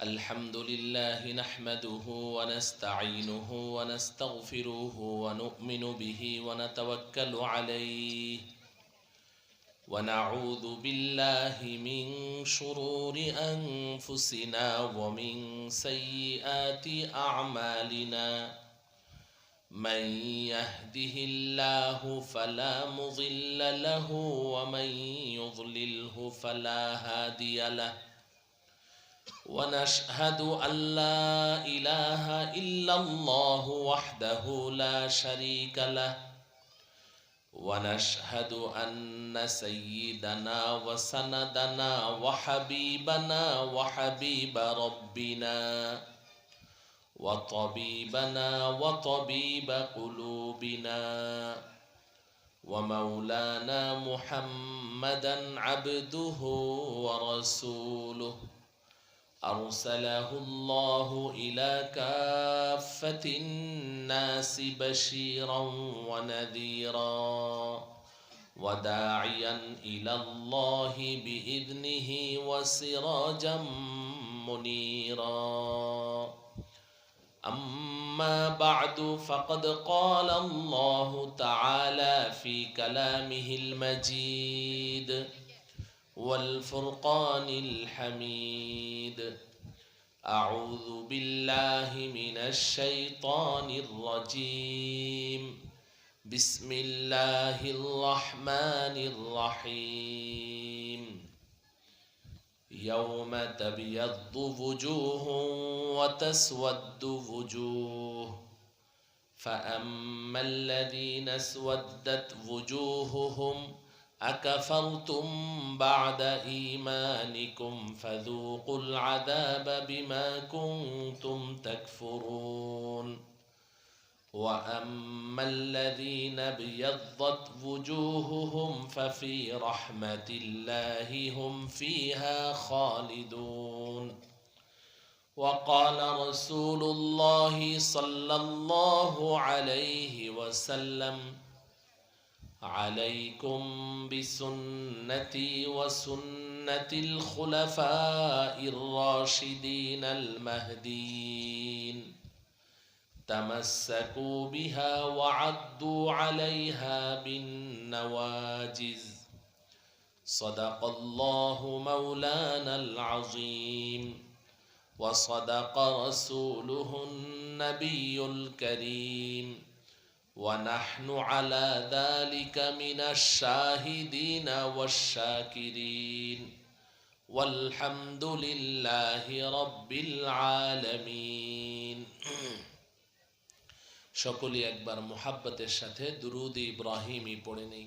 الحمد لله نحمده ونستعينه ونستغفره ونؤمن به ونتوكل عليه ونعوذ بالله من شرور أنفسنا ومن سيئات أعمالنا من يهده الله فلا مضل له ومن يضلله فلا هادي له ونشهد أن لا إله إلا الله وحده لا شريك له ونشهد أن سيدنا وسندنا وحبيبنا وحبيب ربنا وطبيبنا وطبيب قلوبنا ومولانا محمدا عبده ورسوله أرسله الله إلى كافة الناس بشيرا ونذيرا وداعيا إلى الله بإذنه وسراجا منيرا أما بعد فقد قال الله تعالى في كلامه المجيد والفرقان الحميد أعوذ بالله من الشيطان الرجيم بسم الله الرحمن الرحيم يوم تبيض وجوه وتسود وجوه فأما الذين اسودت وجوههم أكفرتم بعد إيمانكم فذوقوا العذاب بما كنتم تكفرون وأما الذين ابيضت وجوههم ففي رحمة الله هم فيها خالدون وقال رسول الله صلى الله عليه وسلم عليكم بسنتي وسنة الخلفاء الراشدين المهديين تمسكوا بها وعضوا عليها بالنواجذ صدق الله مولانا العظيم وصدق رسوله النبي الكريم ونحن على ذلك من الشاهدين والشاكرين والحمد لله رب العالمين সকলে একবার মুহাব্বতের সাথে দুরূদ ইব্রাহিমি পড়ে নেই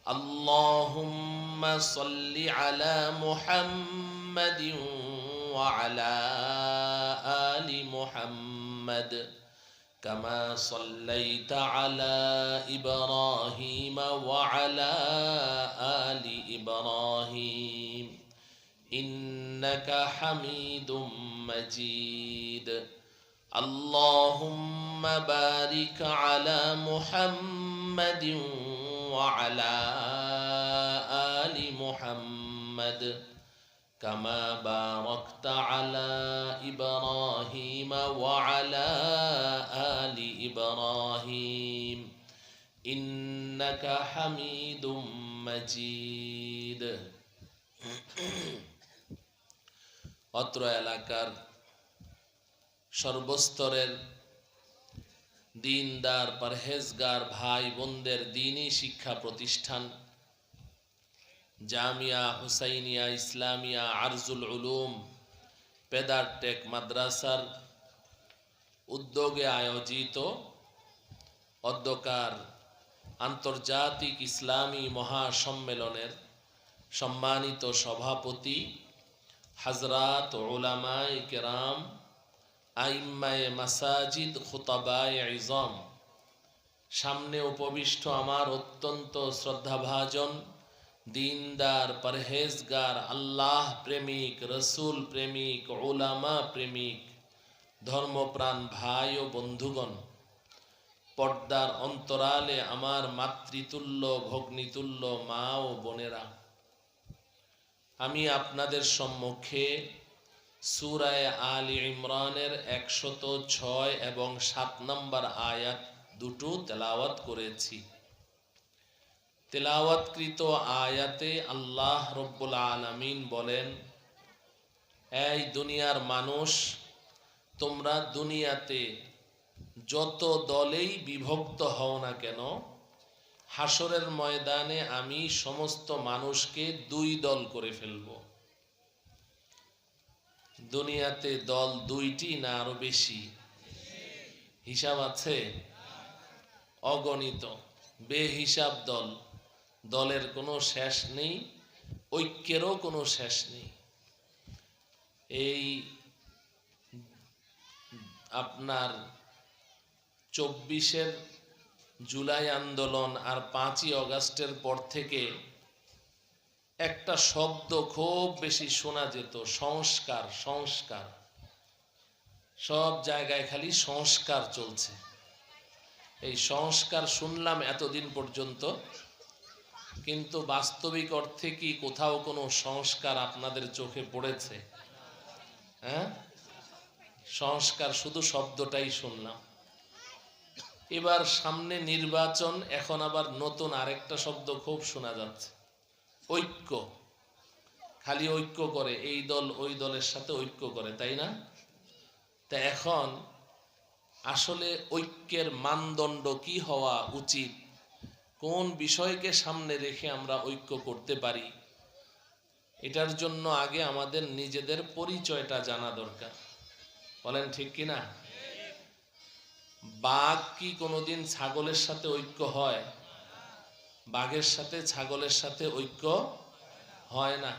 আল্লাহুম্মা সাল্লি আলা মুহাম্মাদিন ওয়া আলা আলি মুহাম্মাদ كما صليت على إبراهيم وعلى آل إبراهيم إنك حميد مجيد اللهم بارك على محمد وعلى آل محمد كما باركت على إبراهيم وعلى آل إبراهيم إنك حميد مجيد অত্র এলাকার সর্বস্তরের দিনদার পরহেজগার ভাই বোনদের দ্বীনি শিক্ষা প্রতিষ্ঠান জামিয়া হুসাইনিয়া ইসলামিয়া আরজুল উলুম পেদারটেক মাদ্রাসার উদ্যোগে আয়োজিত অধ্যকার আন্তর্জাতিক ইসলামী মহাসম্মেলনের সম্মানিত সভাপতি হযরত উলামায়ে কেরাম আইম্মায়ে মাসাজিদ খুতাবায়ে ইজম সামনে উপবিষ্ট আমার অত্যন্ত শ্রদ্ধাভাজন দিনদার পরহেজগার আল্লাহ প্রেমিক রসুল প্রেমিক উলামা প্রেমিক ধর্মপ্রাণ ভাই ও বন্ধুগণ পর্দার অন্তরালে আমার মাতৃতুল্য ভগ্নিতুল্য মা ও বোনেরা, আমি আপনাদের সম্মুখে সূরা আলী ইমরানের 106 এবং 7 নম্বর আয়াত দুটো তেলাওয়াত করেছি। তেলাওয়াতকৃত আয়াতে আল্লাহ রব্বুল আলামিন বলেন, এই দুনিয়ার মানুষ, তোমরা দুনিয়াতে যত দলেই বিভক্ত হও না কেন, হাসরের ময়দানে আমি সমস্ত মানুষকে দুই দল করে ফেলব। দুনিয়াতে দল দুইটি না আরো বেশি? হিসাব আছে? অগণিত, বেহিসাব দল। দলের কোনো শেষ নেই, ঐক্যেরও কোনো শেষ নেই। এই আপনার 24 জুলাই আন্দোলন আর 5ই অগাস্টের পর থেকে একটা শব্দ খুব বেশি শোনা যেত, সংস্কার। সংস্কার, সব জায়গায় খালি সংস্কার চলছে। এই সংস্কার শুনলাম এতদিন পর্যন্ত, কিন্তু বাস্তবিক অর্থে কি কোথাও কোনো সংস্কার আপনাদের চোখে পড়েছে? হ্যাঁ, সংস্কার শুধু শব্দটাই শুনলাম। এবার সামনে নির্বাচন, এখন আবার নতুন আরেকটা শব্দ খুব শোনা যাচ্ছে, ঐক্য। খালি ঐক্য করে, এই দল ওই দলের সাথে ঐক্য করে, তাই না? তা এখন আসলে ঐক্যের মানদণ্ড কি হওয়া উচিত, কোন বিষয়কে সামনে রেখে আমরা ঐক্য করতে পারি, এটার জন্য আগে আমাদের নিজেদের পরিচয়টা জানা দরকার। বলেন ঠিক কিনা? বাঘ কি কোনোদিন ছাগলের সাথে ঐক্য হয়? বাঘের সাথে ছাগলের সাথে ঐক্য হয় না।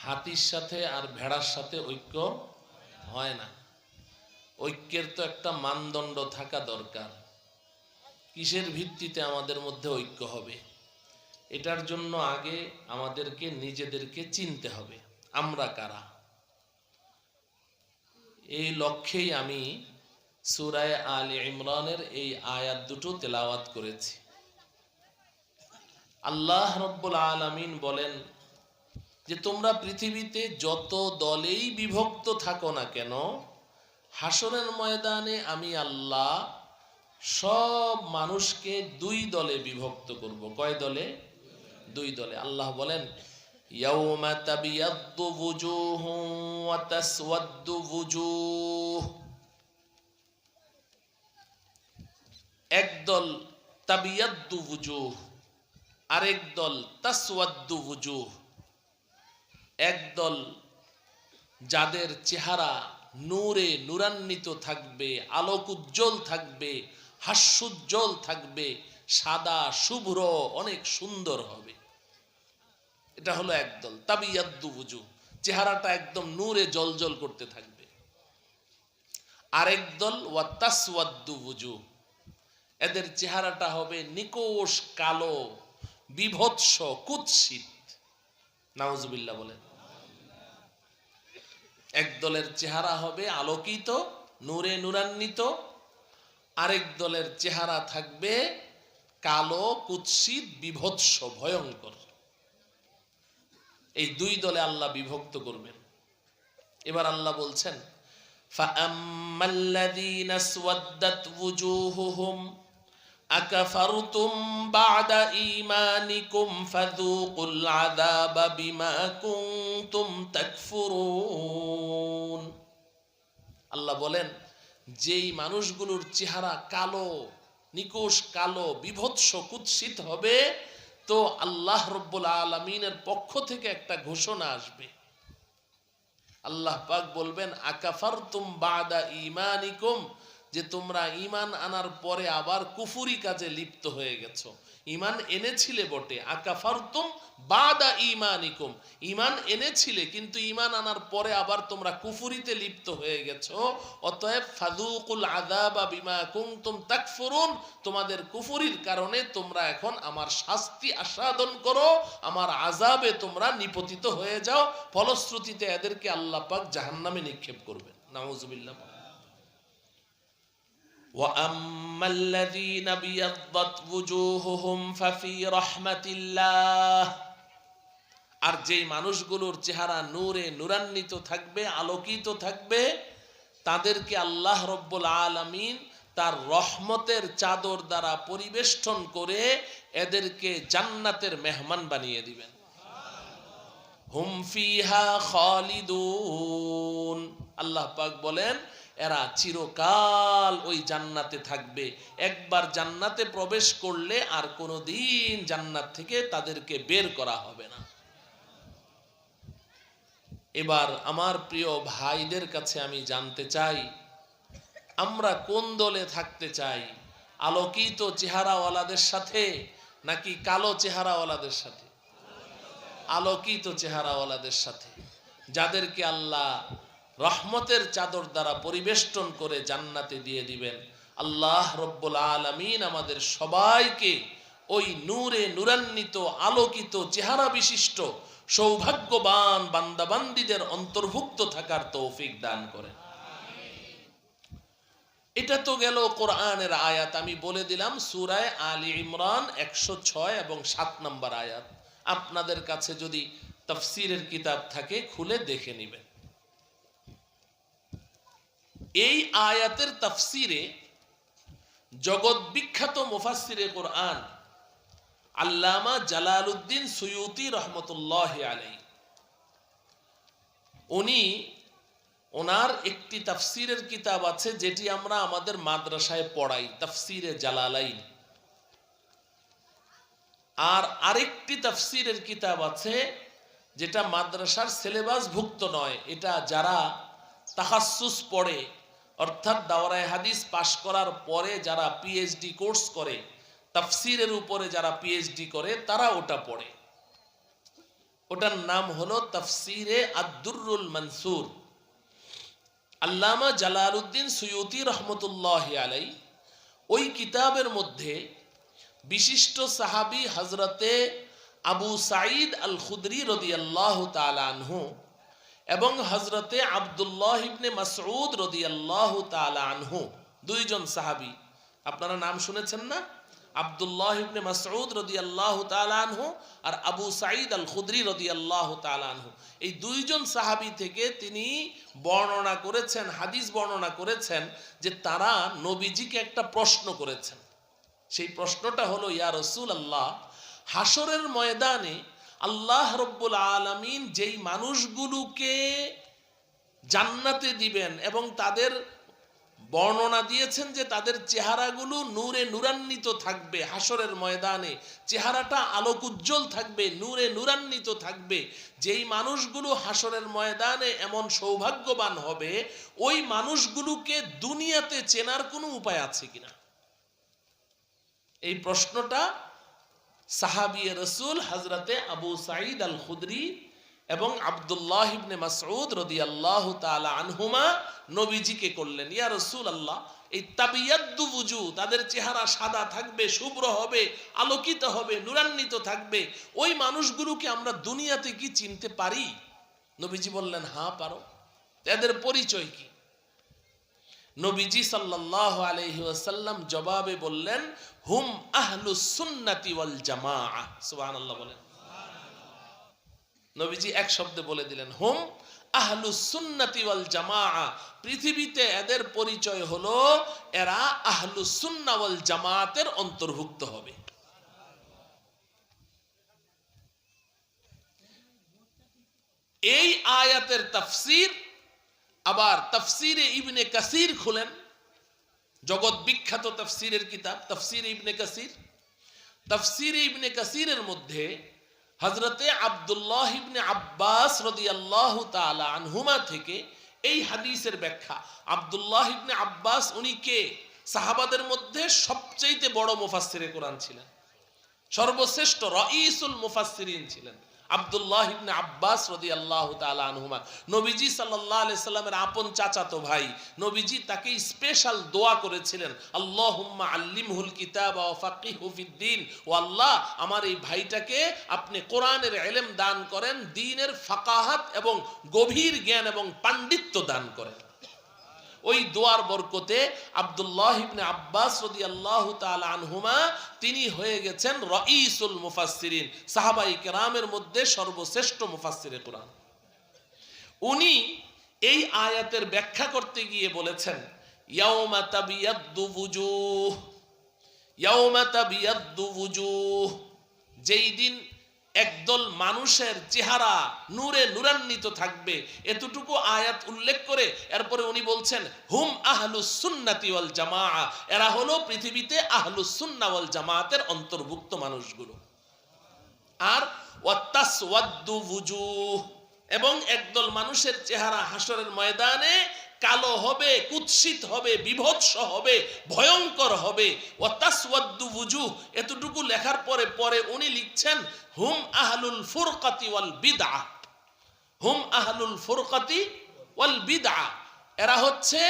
হাতির সাথে আর ভেড়ার সাথে ঐক্য হয় না। ঐক্যের তো একটা মানদণ্ড থাকা দরকার। কিসের ভিত্তিতে আমাদের মধ্যে ঐক্য হবে? এটার জন্য আগে আমাদেরকে নিজেদেরকে চিনতে হবে, আমরা কারা। এই লক্ষ্যেই আমি সূরা আলী ইমরানের এই আয়াত দুটো তেলাওয়াত করেছি। আল্লাহ রব্বুল আলামিন বলেন যে তোমরা পৃথিবীতে যত দলেই বিভক্ত থাকো না কেন, হাসরের ময়দানে আমি আল্লাহ সব মানুষকে দুই দলে বিভক্ত করব। কয় দলে? দুই দলে। আল্লাহ বলেন, ইয়াউমা তাবিয়াদ্দু ওয়ুজুহুন ওয়া তাসওয়াদ্দু ওয়ুজুহ। একদল তাবিয়াদ্দু ওয়ুজুহ, আরেক দল তাসওয়াদ্দু ওয়ুজুহ। একদল যাদের চেহারা নূরে নূরান্বিত থাকবে, আলোক উজ্জ্বল থাকবে, হাস্যোজ্জ্বল থাকবে, সাদা শুভ্র অনেক সুন্দর হবে। এটা হলো একদল তাবিয়াদ্দু ওয়ুজুহ, চেহারাটা একদম নূরে জ্বলজ্বল করতে থাকবে। আরেক দল ওয়া তাসওয়াদ্দু ওয়ুজুহ, এদের চেহারাটা হবে নিকোষ কালো, বিভৎস, কুৎসিত। নাউজুবিল্লাহ বলেন। এক দলের চেহারা হবে আলোকিত, নূরে নূরান্বিত, আরেক দলের চেহারা থাকবে কালো, কুৎসিত, বিভৎস, ভয়ঙ্কর। এই দুই দলে আল্লাহ বিভক্ত করবেন। এবার আল্লাহ বলছেন, ফাআম্মাল্লাযীনা আসওয়াদ্দাত ওয়ুজুহুহুম আকাফারতুম বা'দা ঈমানিকুম ফাযূকুল আযাবা বিমা কুনতুম তাকফুরুন। আল্লাহ বলেন, যেই মানুষগুলোর চেহারা কালো, নিকোষ কালো, বিভৎস, কুৎসিত হবে, তো আল্লাহ রব্বুল আলামিনের পক্ষ থেকে একটা ঘোষণা আসবে। আল্লাহ পাক বলবেন, আকাফারতুম বা'দা ঈমানিকুম, যে তোমরা ঈমান আনার পরে আবার কুফরি কাজে লিপ্ত হয়ে গেছো। ঈমান এনেছিলে বটে, আকাফারতুম বা'দা ঈমানিকুম, ঈমান এনেছিলে কিন্তু ঈমান আনার পরে আবার তোমরা কুফরিতে লিপ্ত হয়ে গেছো। অতএব ফাযূকুল আযাবা বিমা কুনতুম তাকফুরুন, তোমাদের কুফরির কারণে তোমরা এখন আমার শাস্তি আস্বাদন করো, আমার আযাবে তোমরা নিপতিত হয়ে যাও। ফলশ্রুতিতে এদেরকে আল্লাহ পাক জাহান্নামে নিক্ষেপ করবেন। নাউযুবিল্লাহ। وَأَمَّا الَّذِينَ ابْيَضَّتْ وُجُوهُهُمْ فَفِي رَحْمَةِ اللَّهِ, আর যেই মানুষগুলোর চেহারা নূরে নূরান্বিত থাকবে, আলোকিত থাকবে, তাদেরকে আল্লাহ রব্বুল আলামিন তার রহমতের চাদর দ্বারা পরিবেষ্টন করে এদেরকে জান্নাতের মেহমান বানিয়ে দিবেন। হুম ফিহা খালিদুন, আল্লাহ পাক বলেন এরা চিরকাল ওই জান্নাতে থাকবে। একবার জান্নাতে প্রবেশ করলে আর কোনোদিন জান্নাত থেকে তাদেরকে বের করা হবে না। এবার আমার প্রিয় ভাইদের কাছে আমি জানতে চাই, আমরা কোন দলে থাকতে চাই? আলোকিত চেহারাওয়ালাদের সাথে নাকি কালো চেহারাওয়ালাদের সাথে? আলোকিত চেহারাওয়ালাদের সাথে, যাদেরকে আল্লাহ রহমতের চাদর দ্বারা পরিবেষ্টন করে জান্নাতে দিয়ে দিবেন। আল্লাহ রব্বুল আলামিন আমাদের সবাইকে ওই নূরে নূরান্বিত আলোকিত চেহারা বিশিষ্ট সৌভাগ্যবান বান্দাবান্দীদের অন্তর্ভুক্ত থাকার তৌফিক দান করেন। এটা তো গেল কোরআনের আয়াত। আমি বলে দিলাম সূরা আলী ইমরান 106 এবং 7 নম্বর আয়াত। আপনাদের কাছে যদি তাফসীরের কিতাব থাকে খুলে দেখে নেবেন। এই আয়াতের তাফসীরে জগৎ বিখ্যাত মুফাসসিরে কোরআন আল্লামা জালালউদ্দিন সুয়ুতি রহমতুল্লাহি আলাইহি, উনি ওনার একটি তাফসীরের কিতাব আছে যেটি আমরা আমাদের মাদ্রাসায় পড়াই, তাফসীরে জালালাইন। আর আরেকটি তাফসীরের কিতাব আছে যেটা মাদ্রাসার সিলেবাসভুক্ত নয়, এটা যারা তাখাসসুস পড়ে অর্থাৎ দাওরায়ে হাদিস পাশ করার পরে যারা পিএইচডি কোর্স করে, তাফসীরের উপরে যারা পিএইচডি করে তারা ওটা পড়ে। ওটার নাম হলো তাফসীরে আদ-দুররুল মানসুর। আল্লামা জালালউদ্দিন সুয়ুতি রহমতুল্লাহি আলাইহি ওই কিতাবের মধ্যে বিশিষ্ট সাহাবী হযরতে আবু সাঈদ আল খুদরি রাদিয়াল্লাহু তাআলা আনহু এবং হযরতে আব্দুল্লাহ ইবনে মাসউদ রাদিয়াল্লাহু তাআলা আনহু, দুইজন সাহাবী। আপনারা নাম শুনেছেন না? আব্দুল্লাহ ইবনে মাসউদ রাদিয়াল্লাহু তাআলা আনহু আর আবু সাঈদ আল খুদরি রাদিয়াল্লাহু তাআলা আনহু, এই দুইজন সাহাবী থেকে তিনি বর্ণনা করেছেন, হাদিস বর্ণনা করেছেন যে তারা নবীজিকে একটা প্রশ্ন করেছেন। সেই প্রশ্নটা হলো, ইয়া রাসূলুল্লাহ, হাসরের ময়দানে আল্লাহ রব্বুল আলামিন যেই মানুষগুলোকে জান্নাতে দিবেন এবং তাদের বর্ণনা দিয়েছেন যে তাদের চেহারাগুলো নূরে নূরান্বিত থাকবে, হাসরের ময়দানে চেহারাটা আলোক উজ্জ্বল থাকবে, নূরে নূরান্বিত থাকবে, যেই মানুষগুলো হাসরের ময়দানে এমন সৌভাগ্যবান হবে, ওই মানুষগুলোকে দুনিয়াতে চেনার কোনো উপায় আছে কিনা? এই প্রশ্নটা সাহাবী রাসূল হযরতে আবু সাঈদ আল খুদরি এবং আব্দুল্লাহ ইবনে মাসউদ রাদিয়াল্লাহু তাআলা আনহুমা নবীজিকে করলেন। ইয়া রাসূলুল্লাহ, এই তাবিয়াদ্দু ওযু, তাদের চেহারা সাদা থাকবে, শুভ্র হবে, আলোকিত হবে, নূরান্বিত থাকবে, ওই মানুষগুলোকে আমরা দুনিয়াতে কি চিনতে পারি? নবীজি বললেন, হ্যাঁ পারো। এদের পরিচয় কি? নবীজি সাল্লাল্লাহু আলাইহি ওয়াসাল্লাম জবাবে বললেন, হুম আহলুস সুন্নাতি ওয়াল জামাআহ। সুবহানাল্লাহ বলেন। নবীজি এক শব্দে বলে দিলেন, হুম আহলুস সুন্নাতি ওয়াল জামাআহ। পৃথিবীতে এদের পরিচয় হলো এরা আহলুস সুন্নাহ ওয়াল জামাআতের অন্তর্ভুক্ত হবে। এই আয়াতের তাফসীর আবার তাফসীরে ইবনে কাসির খুলেন, জগৎ বিখ্যাত তাফসীরের কিতাব তাফসীরে ইবনে কাসির। তাফসীরে ইবনে কাসিরের মধ্যে হযরতে আব্দুল্লাহ ইবনে আব্বাস রাদিয়াল্লাহু তাআলা আনহুমা থেকে এই হাদিসের ব্যাখ্যা। আব্দুল্লাহ ইবনে আব্বাস উনি কে? সাহাবাদের মধ্যে সবচেয়ে বড় মুফাসসিরে কোরআন ছিলেন, সর্বশ্রেষ্ঠ রাইসুল মুফাসসিরিন ছিলেন আব্দুল্লাহ ইবনে আব্বাস রাদিয়াল্লাহু তাআলা আনহুমা। নবীজি সাল্লাল্লাহু আলাইহি সাল্লামের আপন চাচাতো ভাই। নবীজি তাকে স্পেশাল দোয়া করেছিলেন, আল্লাহুম্মা আল্লিমহুল কিতাবা ওয়া ফাক্কিহহু ফিদ্দীন। ও আল্লাহ, আমার এই ভাইটাকে আপনি কোরআনের ইলম দান করেন, দ্বীনের ফাকাহাত এবং গভীর জ্ঞান এবং পাণ্ডিত্য দান করেন। ওই দোয়ার বরকতে আব্দুল্লাহ ইবনে আব্বাস রাদিয়াল্লাহু তাআলা আনহুমা তিনি হয়ে গেছেন রাইসুল মুফাসসিরিন, সাহাবায়ে কেরামের মধ্যে সর্বশ্রেষ্ঠ মুফাসসিরে কুরআন। উনি এই আয়াতের ব্যাখ্যা করতে গিয়ে বলেছেন ইয়াউমা তাবিয়াদ্দু ওয়ুজুহ, ইয়াউমা তাবিয়াদ্দু ওয়ুজুহ, যেই দিন একদল মানুষের চেহারা নূরে নূরান্বিত থাকবে, এতটুকু আয়াত উল্লেখ করে এরপরে উনি বলছেন হুম আহলুস সুন্নাতি ওয়াল জামাআ, এরা হলো পৃথিবীতে আহলুস সুন্নাহ ওয়াল জামাআতের অন্তর্ভুক্ত মানুষগুলো। আর ওয়াতাসওয়াদ্দু ওয়ুজুহ, এবং একদল মানুষের চেহারা হাসরের ময়দানে কালো হবে, কুৎসিত হবে, বিভৎস হবে, ভয়ঙ্কর হবে। ওয়াতাসওয়াদ্দু ওয়ুজুহ, এতটুকু লেখার পরে পরে উনি লিখছেন হুম আহলুল ফুরকাতি ওয়াল বিদআ, হুম আহলুল ফুরকাতি ওয়াল বিদআ, এরা হচ্ছে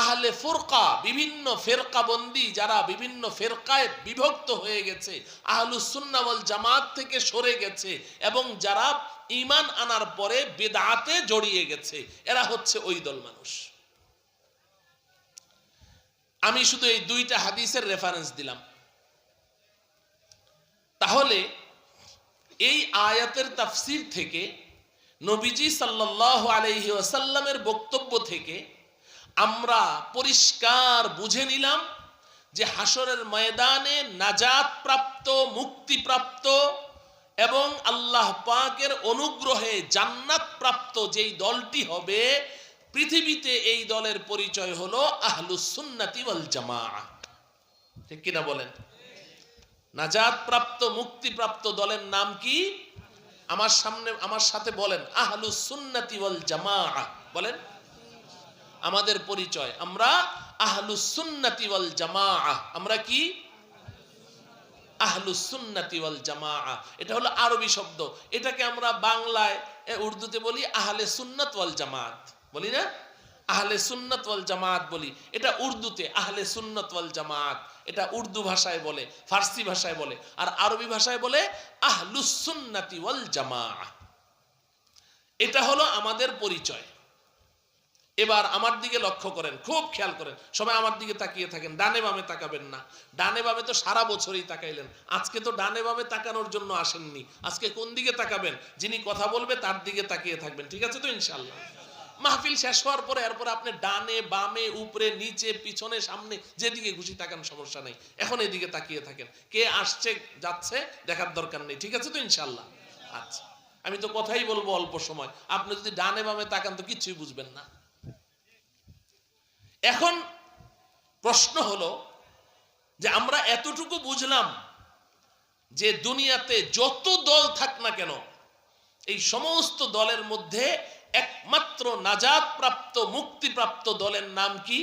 আহলে ফুরকা, বিভিন্ন ফেরকাবন্দি, যারা বিভিন্ন ফেরকায় বিভক্ত হয়ে গেছে, আহলুস সুন্নাহ ওয়াল জামাত থেকে সরে গেছে, এবং যারা ঈমান আনার পরে বিদআতে জড়িয়ে গেছে, এরা হচ্ছে ওই দল মানুষ। আমি শুধু এই দুইটা হাদিসের রেফারেন্স দিলাম। তাহলে এই আয়াতের তাফসীর থেকে, নবীজি সাল্লাল্লাহু আলাইহি ওয়াসাল্লামের বক্তব্য থেকে আমরা পরিষ্কার বুঝে নিলাম যে হাসরের ময়দানে নাজাত প্রাপ্ত, মুক্তিপ্রাপ্ত এবং আল্লাহ পাকের অনুগ্রহে জান্নাত প্রাপ্ত যেই দলটি হবে, পৃথিবীতে এই দলের পরিচয় হলো আহলুস সুন্নাতি ওয়াল জামাআ। ঠিক কিনা বলেন? নাজাত প্রাপ্ত, মুক্তিপ্রাপ্ত দলের নাম কি? আমার সাথে বলেন আহলুস সুন্নাতি ওয়াল জামাআ। বলেন আমাদের পরিচয়, আমরা আহলুস সুন্নাতি ওয়াল জামাআ। আমরা কি? আহলুস সুন্নাতি ওয়াল জামাআ। এটা হলো আরবি শব্দ, এটাকে আমরা বাংলায় উর্দুতে বলি আহলে সুন্নাত ওয়াল জামাত, বলি না? আহলে সুন্নাত ওয়াল জামাত বলি, এটা উর্দুতে আহলে সুন্নাত ওয়াল জামাত, এটা উর্দু ভাষায় বলে, ফার্সি ভাষায় বলে, আর আরবি ভাষায় বলে আহলুস সুন্নাতি ওয়াল জামাআ। এটা হলো আমাদের পরিচয়। এবার আমার দিকে লক্ষ্য করেন, খুব খেয়াল করেন, সবাই আমার দিকে তাকিয়ে থাকেন, ডানে বামে তাকাবেন না। ডানে বামে তো সারা বছরই তাকাইলেন, আজকে তো ডানে বামে তাকানোর জন্য আসেননি। আজকে কোন দিকে তাকাবেন? যিনি কথা বলবে তার দিকে তাকিয়ে থাকবেন, ঠিক আছে তো ইনশাআল্লাহ? মাহফিল শেষ হওয়ার পরে এরপরে আপনি ডানে বামে উপরে নিচে পিছনে সামনে যেদিকে খুশি তাকান, সমস্যা নেই। এখন এদিকে তাকিয়ে থাকেন, কে আসছে যাচ্ছে দেখার দরকার নেই, ঠিক আছে তো ইনশাআল্লাহ? আচ্ছা, আমি তো কথাই বলবো অল্প সময়, আপনি যদি ডানে বামে তাকান তো কিছুই বুঝবেন না। এখন প্রশ্ন হলো যে আমরা এতটুকু বুঝলাম যে দুনিয়াতে যত দল থাক না কেন, এই সমস্ত দলের মধ্যে একমাত্র নাজাত প্রাপ্ত, মুক্তিপ্রাপ্ত দলের নাম কি?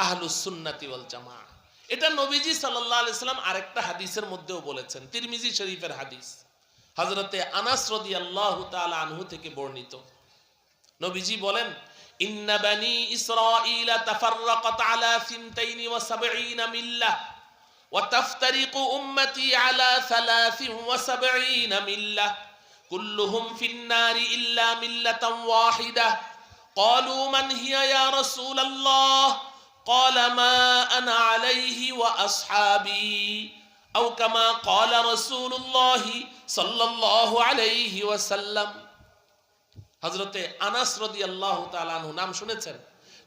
আহলুস সুন্নাতি ওয়াল জামাআ। এটা নবীজি সাল্লাল্লাহু আলাইহি সাল্লাম আরেকটা হাদিসের মধ্যেও বলেছেন, তিরমিজি শরীফের হাদিস, হযরতে আনাস রাদিয়াল্লাহু তাআলা আনহু থেকে বর্ণিত। নবীজি বলেন ইন্না বানি ইসরাঈলা তাফাররাকাত আলা 72 মিল্লাহ ওয়া তাফতারিকু উম্মতি আলা 73 মিল্লাহ কুল্লুহুম ফিন নারি ইল্লা মিল্লাতান ওয়াহিদাহ ক্বালু মান হিয়া ইয়া রাসূলুল্লাহ ক্বালা মা আনা আলাইহি ওয়া আসহাবি আও কামা ক্বালা রাসূলুল্লাহ সাল্লাল্লাহু আলাইহি ওয়াসাল্লাম। হযরতে আনাস রাদিয়াল্লাহু তাআলা আনহু, নাম শুনেছেন?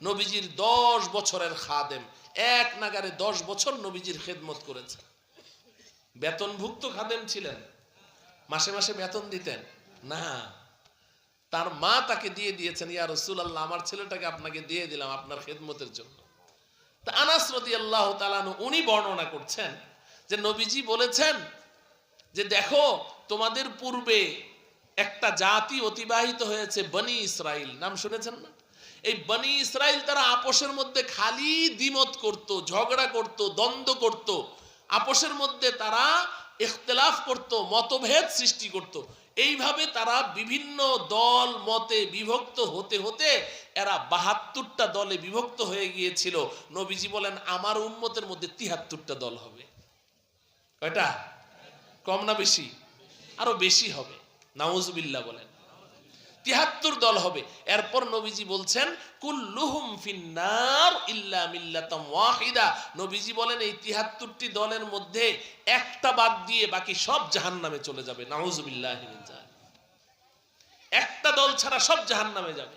নবীজির 10 বছরের খাদেম, এক নাগারে 10 বছর নবীজির খেদমত করেছেন। বেতনভুক্ত খাদেম ছিলেন, মাসে মাসে বেতন দিতেন না, তার মা তাকে দিয়ে দিয়েছেন, ইয়া রাসূলুল্লাহ আমার ছেলেটাকে আপনাকে দিয়ে দিলাম আপনার খেদমতের জন্য। তা আনাস রাদিয়াল্লাহু তাআলা আনহু উনি বর্ণনা করছেন যে নবীজি বলেছেন যে দেখো, তোমাদের পূর্বে একটা জাতি অতিবাহিত হয়েছে, বনি ইসরাইল, নাম শুনেছেন না? এই বনি ইসরাইল তারা আপোষের মধ্যে খালি দ্বিমত করত, ঝগড়া করত, দ্বন্দ্ব করত, আপোষের মধ্যে তারা ইখতিলাফ করত, মতভেদ সৃষ্টি করত। এইভাবে তারা বিভিন্ন দল মতে বিভক্ত হতে হতে এরা 72টা দলে বিভক্ত হয়ে গিয়েছিল। নবীজি বলেন আমার উম্মতের মধ্যে 73টা দল হবে। কয়টা? কম না বেশি? আরো বেশি হবে। নাউজুবিল্লাহ বলেন। ৭৩ দল হবে। এরপর নবীজি বলছেন কুল্লুহুম ফিন্নার ইল্লা মিল্লাতাম ওয়াহিদা। নবীজি বলেন এই ৭৩টি দলের মধ্যে একটা বাদ দিয়ে বাকি সব জাহান্নামে চলে যাবে। নাউযুবিল্লাহি মিন যালিক। একটা দল ছাড়া সব জাহান্নামে যাবে।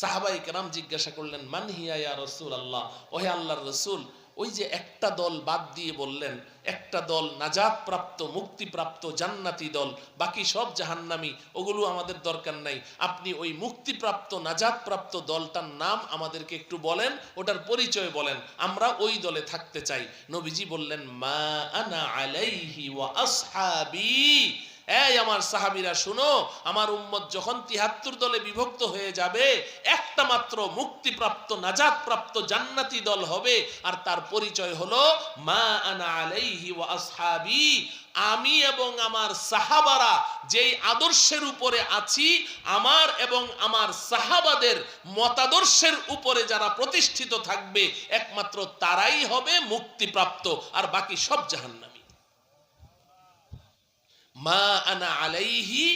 সাহাবায়ে কেরাম জিজ্ঞাসা করলেন মান হিয়া ইয়া রাসূলুল্লাহ, ওহে আল্লাহর রাসূল, ওই যে একটা দল বাদ দিয়ে বললেন, একটা দল নাজাত প্রাপ্ত, মুক্তিপ্রাপ্ত জান্নাতি দল, বাকি সব জাহান্নামী, ওগুলো আমাদের দরকার নাই। আপনি ওই মুক্তিপ্রাপ্ত নাজাত প্রাপ্ত দলটার নাম আমাদেরকে একটু বলেন, ওটার পরিচয় বলেন, আমরা ওই দলে থাকতে চাই। নবীজি বললেন মা আনা আলাইহি ওয়া আসহাবি। এই আমার সাহাবীরা শুনো, আমার উম্মত যখন ৭৩ দলে বিভক্ত হয়ে যাবে, একটা মাত্র মুক্তিপ্রাপ্ত নাজাতপ্রাপ্ত জান্নাতি দল হবে, আর তার পরিচয় হলো মা আনা আলাইহি ওয়া আসহাবি। আমি এবং আমার সাহাবারা যেই আদর্শের উপরে আছি, আমার এবং আমার সাহাবাদের মতাদর্শের উপরে যারা প্রতিষ্ঠিত থাকবে, একমাত্র তারাই হবে মুক্তিপ্রাপ্ত, আর বাকি সব জাহান্নামী। মা আনা আলাইহি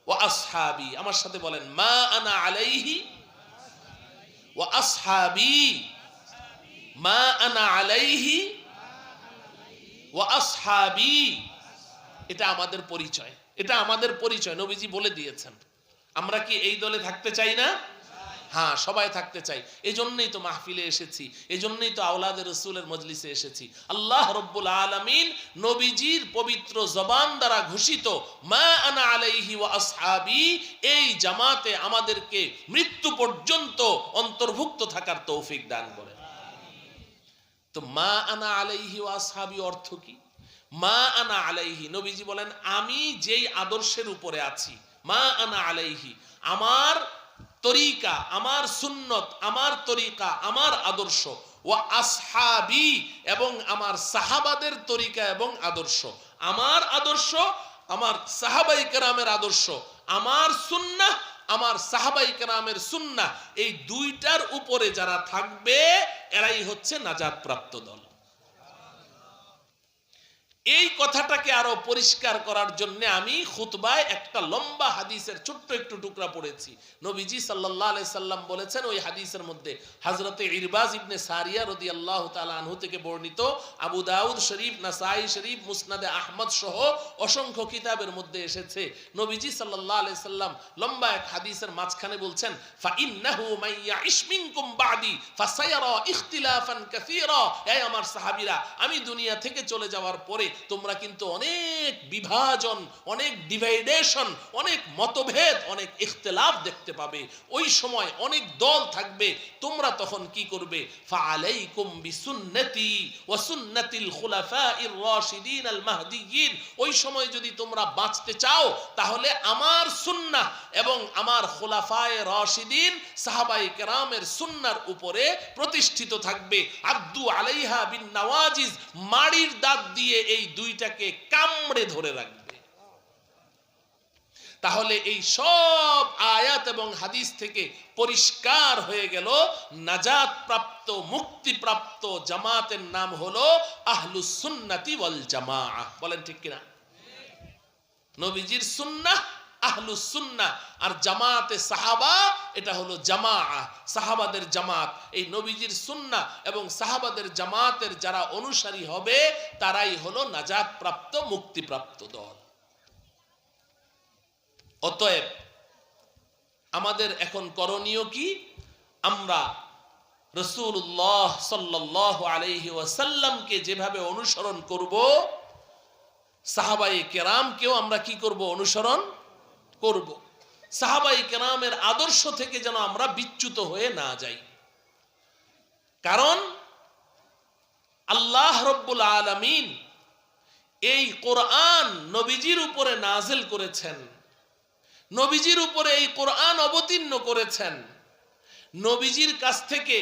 ওয়া আসহাবি। আমার সাথে বলেন মা আনা আলাইহি ওয়া আসহাবি। মা আনা আলাইহি ওয়া আসহাবি। এটা আমাদের পরিচয়, এটা আমাদের পরিচয়। নবীজি বলে দিয়েছেন। আমরা কি এই দলে থাকতে চাই না? হ্যাঁ, সবাই থাকতে চাই। এজন্যই তো মাহফিলে এসেছি, এজন্যই তো আওলাদে রাসূলের মজলিসে এসেছি। আল্লাহ রাব্বুল আলামিন নবীজির পবিত্র জবান দ্বারা ঘোষিত মা আনা আলাইহি ওয়া আসহাবি, এই জামাতে আমাদেরকে মৃত্যু পর্যন্ত অন্তর্ভুক্ত থাকার তৌফিক দান করেন। তো মা আনা আলাইহি ওয়া আসহাবি অর্থ কি? মা আনা আলাইহি, নবীজি বলেন আমি যেই আদর্শের উপরে আছি, মা আনা আলাইহি, আমার তরিকা, আমার সুন্নত, আমার তরিকা, আমার আদর্শ, ওয়া আসহাবি, এবং আমার সাহাবাদের তরিকা এবং আদর্শ। আমার আদর্শ, আমার সাহাবায়ে কেরামের আদর্শ, আমার সুন্নাহ, আমার সাহাবায়ে কেরামের সুন্নাহ, এই দুইটার উপরে যারা থাকবে এরাই হচ্ছে নাজাত প্রাপ্ত দল। এই কথাটাকে আরো পরিষ্কার করার জন্য আমি খুতবায় একটা লম্বা হাদিসের ছোট্ট একটু টুকরা পড়েছি। নবীজি সাল্লাল্লাহু আলাইহি সাল্লাম বলেছেন ওই হাদিসের মধ্যে, হযরতে ইরবাজ ইবনে সারিয়া রাদিয়াল্লাহু তাআলা আনহু থেকে বর্ণিত, আবু দাউদ শরীফ, নাসাই শরীফ, মুসনাদে আহমদ সহ অসংখ্য কিতাবের মধ্যে এসেছে। নবীজি সাল্লাল্লাহু আলাইহি সাল্লাম লম্বা এক হাদিসের মাঝখানে বলছেন ফা ইন্নাহু মাইয়াইশ মিনকুম বাদি ফাসায়ারা ইখতিলাফান কাসীরা। এই আমার সাহাবীরা, আমি দুনিয়া থেকে চলে যাওয়ার পরে তোমরা কিন্তু অনেক বিভাজন, অনেক ডিভাইডেশন, অনেক মতভেদ, অনেক ইখতিলাফ দেখতে পাবে। ওই সময় অনেক দল থাকবে। তোমরা তখন কি করবে? ফাআলাইকুম বিসুন্নতি ওয়া সুন্নাতিল খুলাফাইর রাশিদিন আল মাহদিয়িন। ওই সময় যদি তোমরা বাঁচতে চাও, তাহলে আমার সুন্নাহ এবং আমার খুলাফায়ে রাশিদিন সাহাবায়ে কেরামের সুন্নাহর উপরে প্রতিষ্ঠিত থাকবে। আব্দু আলাইহা বিন নওয়াজিজ, মাড়ির দাঁত দিয়ে এই দুইটাকে কামড়ে ধরে রাখবে। তাহলে এই সব আয়াত এবং হাদিস থেকে পরিষ্কার হয়ে গেল নাজাত প্রাপ্ত, মুক্তি প্রাপ্ত জামাতের নাম হলো আহলুস সুন্নাতি ওয়াল জামাআহ। বলেন ঠিক কিনা? নবীজির সুন্নাহ আহলুস সুন্নাহ, আর জামাতে সাহাবা এটা হলো জামাআহ, সাহাবাদের জামাত। এই নবীজির সুন্নাহ এবং সাহাবাদের জামাতের যারা অনুসারী হবে তারাই হলো নাজাত প্রাপ্ত, মুক্তিপ্রাপ্ত দল। অতএব আমাদের এখন করণীয় কি? আমরা রাসূলুল্লাহ সাল্লাল্লাহু আলাইহি ওয়াসাল্লামকে যেভাবে অনুসরণ করব, সাহাবায়ে কেরামকেও আমরা কি করব? অনুসরণ করব। সাহাবায়ে কেরামের আদর্শ থেকে যেন আমরা বিচ্যুত হয়ে না যাই। কারণ আল্লাহ রাব্বুল আলামিন এই কোরআন নবীজির উপরে নাজিল করেছেন, নবীজির উপরে এই কোরআন অবতীর্ণ করেছেন। নবীজির কাছ থেকে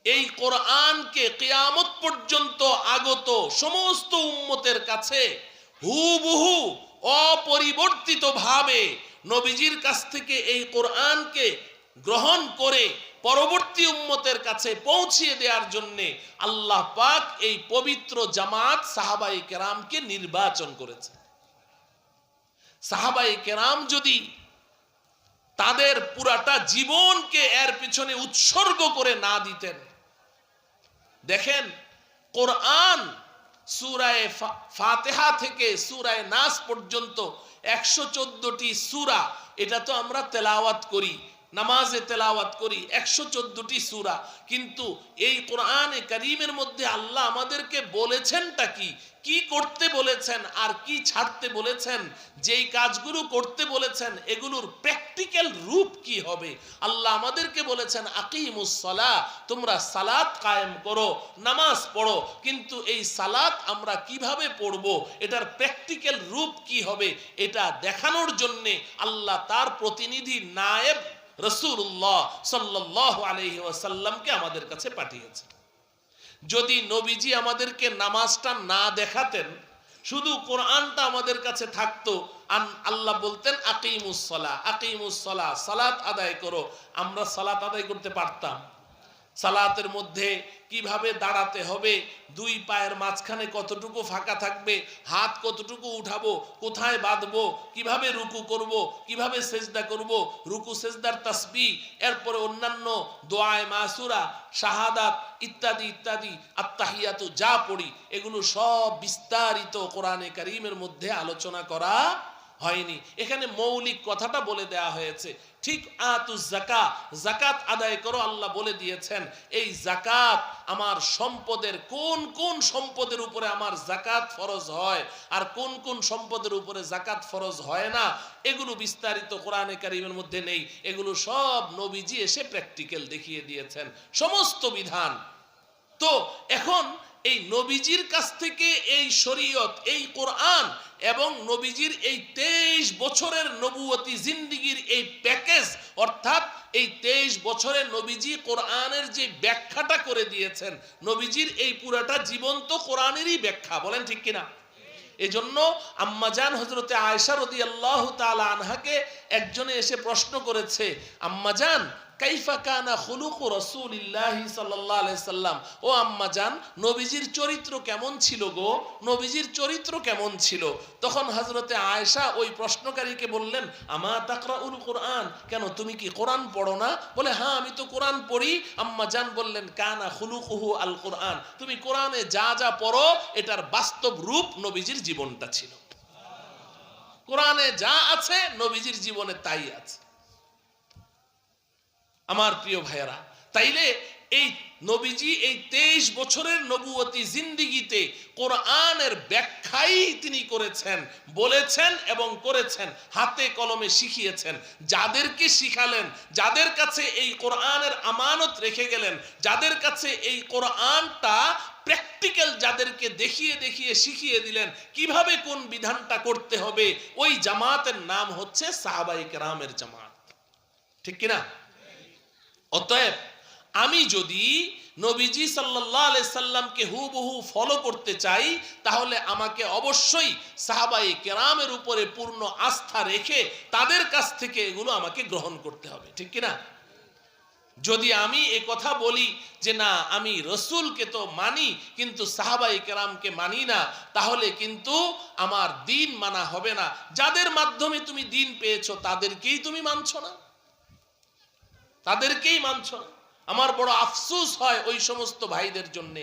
এই কোরআনকে কিয়ামত পর্যন্ত আগত সমস্ত উম্মতের কাছে হুবহু অপরিবর্তিত ভাবে নবীজির কাছ থেকে এই কোরআনকে গ্রহণ করে পরবর্তী উম্মতের কাছে পৌঁছিয়ে দেওয়ার জন্য আল্লাহ পাক এই পবিত্র জামাত সাহাবায়ে কেরামকে নির্বাচন করেছে। সাহাবায়ে কেরাম যদি তাদের পুরাটা জীবনকে এর পিছনে উৎসর্গ করে না দিতেন। দেখেন, কোরআন সূরা ফাতিহা থেকে সূরা নাস পর্যন্ত 114টি সূরা, এটা তো আমরা তেলাওয়াত করি, নামাজে তেলাওয়াত করি 114টি সূরা। কিন্তু এই কোরআনে কারীমের মধ্যে আল্লাহ আমাদেরকে বলেছেনটা কি, কি করতে বলেছেন আর কি ছাড়তে বলেছেন, যেই কাজগুলো করতে বলেছেন এগুলোর প্র্যাকটিক্যাল রূপ কি হবে। আল্লাহ আমাদেরকে বলেছেন আকিমুস সালাহ, তোমরা সালাত কায়েম করো, নামাজ পড়ো। কিন্তু এই সালাত আমরা কিভাবে পড়ব, এটার প্র্যাকটিক্যাল রূপ কি হবে, এটা দেখানোর জন্যে আল্লাহ তার প্রতিনিধি নায়েব রাসূলুল্লাহ সাল্লাল্লাহু আলাইহি ওয়াসাল্লামকে আমাদের কাছে পাঠিয়েছেন। যদি নবীজি আমাদেরকে নামাজটা না দেখাতেন, শুধু কোরআনটা আমাদের কাছে থাকতো, আল্লাহ বলতেন আকিমুস সালাহ, আকিমুস সালাহ, সালাত আদায় করো, আমরা সালাত আদায় করতে পারতাম? সালাতের মধ্যে কিভাবে দাঁড়াতে হবে, দুই পায়ের মাঝখানে কতটুকু ফাঁকা থাকবে, হাত কতটুকু উঠাবো, কোথায় বাঁধবো, কিভাবে রুকু করব, কিভাবে সেজদা করব, রুকু সেজদার তাসবিহ, এরপরে অন্যান্য দোয়ায়ে মাসুরা, শাহাদাত ইত্যাদি ইত্যাদি, আত্তাহিয়াতু যা পড়ি, এগুলো সব বিস্তারিত কোরআনে কারীমের মধ্যে আলোচনা করা হয়নি। এখানে মৌলিক কথাটা বলে দেয়া হয়েছে। ঠিক আতুজ যাকাত, যাকাত আদায় করো, আল্লাহ বলে দিয়েছেন এই যাকাত আমার সম্পদের, কোন কোন সম্পদের উপরে আমার যাকাত ফরজ হয় আর কোন কোন সম্পদের উপরে যাকাত ফরজ হয় না, এগুলো বিস্তারিত কোরআনে কারীমের মধ্যে নেই। এগুলো সব নবীজি এসে প্র্যাকটিক্যাল দেখিয়ে দিয়েছেন সমস্ত বিধান। তো এখন এই নবীজির কাছ থেকে এই শরীয়ত, এই কোরআন এবং নবীজির এই 23 বছরের নবুয়তি জিন্দেগীর এই প্যাকেজ, অর্থাৎ এই 23 বছরে নবীজি কোরআনের যে ব্যাখ্যাটা করে দিয়েছেন, নবীজির এই পুরাটা জীবন তো কোরআনেরই ব্যাখ্যা, বলেন ঠিক কিনা? এজন্য আম্মাজান হযরতে আয়েশা রাদিয়াল্লাহু তাআলা আনহাকে একজনে এসে প্রশ্ন করেছে, আম্মাজান কাইফা কানা খুলুকু রাসূলিল্লাহি সাল্লাল্লাহু আলাইহি সাল্লাম, ও আম্মাজান নবীজির চরিত্র কেমন ছিল গো, নবীজির চরিত্র কেমন ছিল? তখন হযরতে আয়েশা ওই প্রশ্নকারীকে বললেন, আমা তাকরাউল কোরআন, কেন তুমি কি কোরআন পড়ো না? বলে হ্যাঁ আমি তো কোরআন পড়ি। আম্মাজান বললেন কানা খুলুকুহু আল কোরআন, তুমি কোরআনে যা যা পড়ো এটার বাস্তব রূপ নবীজির জীবনটা ছিল। কোরআনে যা আছে নবীজির জীবনে তাই আছে। আমার প্রিয় ভাইয়েরা, তাইলে এই নবীজি এই 23 বছরের নবুয়তি জিন্দেগিতে কোরআনের ব্যাখ্যাই তিনি করেছেন, বলেছেন এবং করেছেন, হাতে কলমে শিখিয়েছেন। যাদেরকে শিখালেন, যাদের কাছে এই কোরআনের আমানত রেখে গেলেন, যাদের কাছে এই কোরআনটা প্র্যাকটিক্যাল যাদেরকে দেখিয়ে দেখিয়ে শিখিয়ে দিলেন কিভাবে কোন বিধানটা করতে হবে, ওই জামাতের নাম হচ্ছে সাহাবায়ে কেরামের জামাত। ঠিক কিনা? অতএব আমি যদি নবীজি সাল্লাল্লাহু আলাইহি সাল্লামকে হুবহু ফলো করতে চাই, তাহলে আমাকে অবশ্যই সাহাবায়ে কেরামের উপরে পূর্ণ আস্থা রেখে তাদের কাছ থেকে এগুলো আমাকে গ্রহণ করতে হবে। ঠিক কিনা? যদি আমি এই কথা বলি যে না আমি রসুলকে তো মানি কিন্তু সাহাবায়ে কেরামকে মানি না, তাহলে কিন্তু আমার দ্বীন মানা হবে না। যাদের মাধ্যমে তুমি দ্বীন পেয়েছো তাদেরকেই তুমি মানছো না, তাদেরকেই মানছ না। আমার বড় আফসোস হয় ওই সমস্ত ভাইদের জন্য।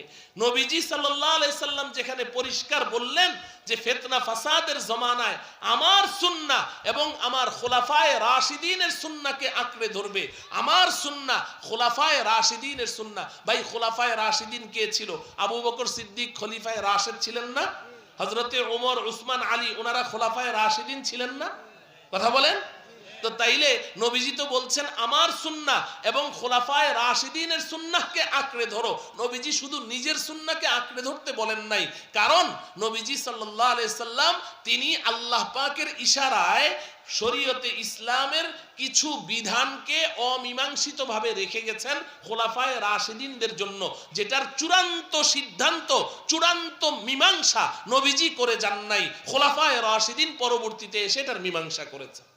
নবীজি সাল্লাল্লাহু আলাইহি সাল্লাম যেখানে পরিষ্কার বললেন যে ফিতনা ফাসাদের জমানায় আমার সুন্নাহ এবং আমার খুলাফায়ে রাশিদিনের সুন্নাহকে আঁকড়ে ধরবে। আমার সুন্নাহ, খুলাফায়ে রাশিদিনের সুন্নাহ। ভাই খুলাফায়ে রাশিদিন কে ছিল? আবু বকর সিদ্দিক খলিফায়ে রাশিদ ছিলেন না? হযরতে ওমর, উসমান, আলী ওনারা খুলাফায়ে রাশিদিন ছিলেন না? কথা বলেন তো। তাইলে নবীজি তো বলছেন আমার সুন্নাহ এবং খুলাফায়ে রাশিদিনের সুন্নাহকে আঁকড়ে ধরো। নবীজি শুধু নিজের সুন্নাহকে আঁকড়ে ধরতে বলেন নাই, কারণ নবীজি সাল্লাল্লাহু আলাইহি সাল্লাম তিনি আল্লাহ পাকের ইশারায় শরীয়তে ইসলামের কিছু বিধানকে অমীমাংসিতভাবে রেখে গেছেন খুলাফায়ে রাশিদিনদের জন্য, যেটার চূড়ান্ত সিদ্ধান্ত, চূড়ান্ত মীমাংসা নবীজি করে যান নাই, খুলাফায়ে রাশিদিন পরবর্তীতে এসে এটার মীমাংসা করেছেন।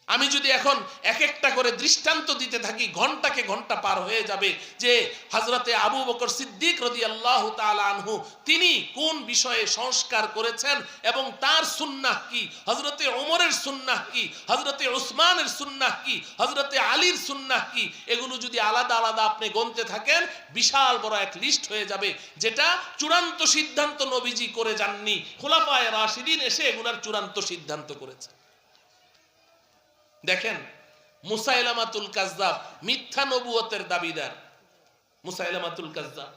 আমি যদি এখন এক একটা করে দৃষ্টান্ত দিতে থাকি ঘন্টাকে ঘন্টা পার হয়ে যাবে যে হযরতে আবু বকর সিদ্দিক রাদিয়াল্লাহু তাআলা আনহু তিনি কোন বিষয়ে সংস্কার করেছেন এবং তার সুন্নাহ কি, হযরতে ওমরের সুন্নাহ কি, হযরতে উসমানের সুন্নাহ কি, হযরতে আলীর সুন্নাহ কি, এগুলো যদি আলাদা আলাদা আপনি গুনতে থাকেন বিশাল বড় এক লিস্ট হয়ে যাবে, যেটা চূড়ান্ত সিদ্ধান্ত নবীজি করে যাননি, খুলাফায়ে রাশিদিন এসে এগুলার চূড়ান্ত সিদ্ধান্ত করেছে। দেখেন মুসাইলামাতুল কাজ্জাব মিথ্যা নবুয়তের দাবিদার। মুসাইলামাতুল কাজ্জাব